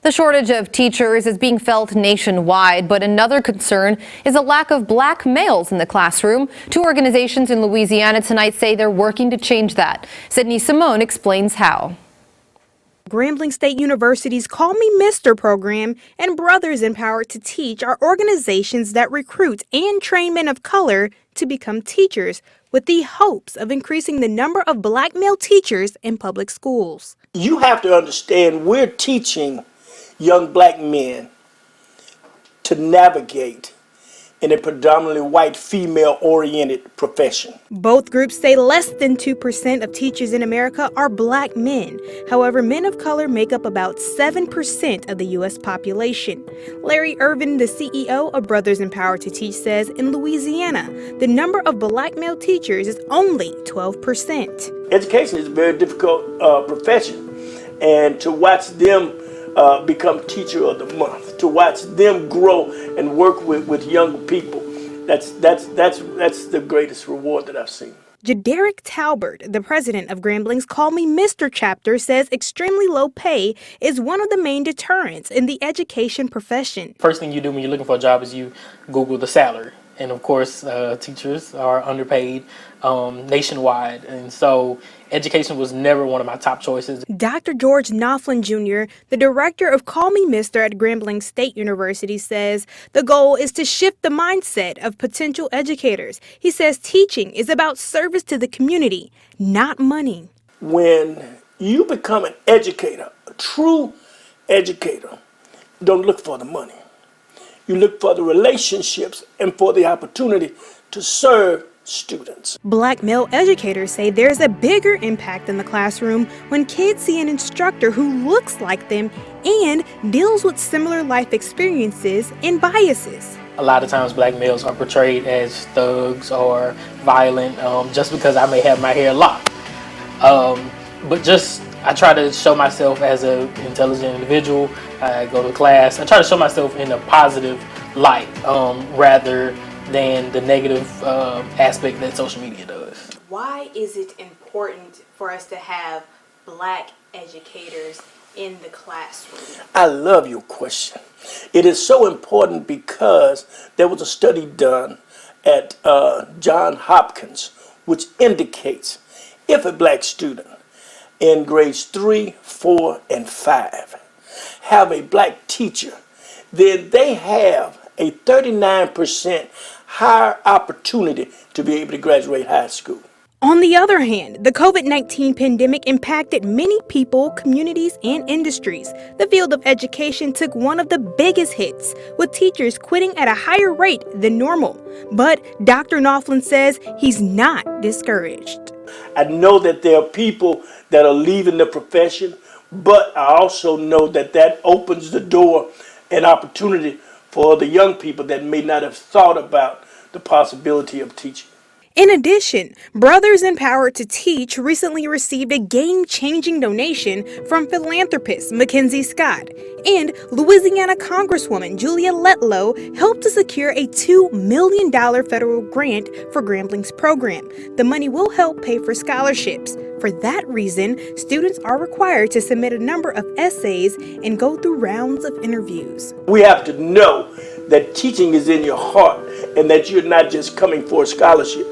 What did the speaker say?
The shortage of teachers is being felt nationwide, but another concern is a lack of black males in the classroom. Two organizations in Louisiana tonight say they're working to change that. Sydney Simone explains how. Grambling State University's Call Me Mister program and Brothers Empowered to Teach are organizations that recruit and train men of color to become teachers with the hopes of increasing the number of black male teachers in public schools. You have to understand we're teaching young black men to navigate in a predominantly white, female-oriented profession. Both groups say less than 2% of teachers in America are black men. However, men of color make up about 7% of the U.S. population. Larry Irvin, the CEO of Brothers Empowered to Teach, says in Louisiana, the number of black male teachers is only 12%. Education is a very difficult profession, and to watch them become Teacher of the Month, to watch them grow and work with young people, that's the greatest reward that I've seen. Jaderick Talbert, the president of Grambling's Call Me Mister chapter, says extremely low pay is one of the main deterrents in the education profession. First thing you do when you're looking for a job is you Google the salary. And of course, teachers are underpaid nationwide. And so education was never one of my top choices. Dr. George Knopflin Jr., the director of Call Me Mister at Grambling State University, says the goal is to shift the mindset of potential educators. He says teaching is about service to the community, not money. When you become an educator, a true educator, don't look for the money. You look for the relationships and for the opportunity to serve students. Black male educators say there's a bigger impact in the classroom when kids see an instructor who looks like them and deals with similar life experiences and biases. A lot of times black males are portrayed as thugs or violent just because I may have my hair locked. But I try to show myself as an intelligent individual. I go to class. I try to show myself in a positive light rather than the negative aspect that social media does. Why is it important for us to have black educators in the classroom? I love your question. It is so important because there was a study done at Johns Hopkins which indicates if a black student in grades 3, 4, and 5 have a black teacher, then they have a 39% higher opportunity to be able to graduate high school. On the other hand, the COVID-19 pandemic impacted many people, communities, and industries. The field of education took one of the biggest hits, with teachers quitting at a higher rate than normal. But Dr. Knopflin says he's not discouraged. I know that there are people that are leaving the profession, but I also know that opens the door and opportunity for the young people that may not have thought about the possibility of teaching. In addition, Brothers Empowered to Teach recently received a game-changing donation from philanthropist Mackenzie Scott, and Louisiana Congresswoman Julia Letlow helped to secure a $2 million federal grant for Grambling's program. The money will help pay for scholarships. For that reason, students are required to submit a number of essays and go through rounds of interviews. We have to know that teaching is in your heart and that you're not just coming for a scholarship.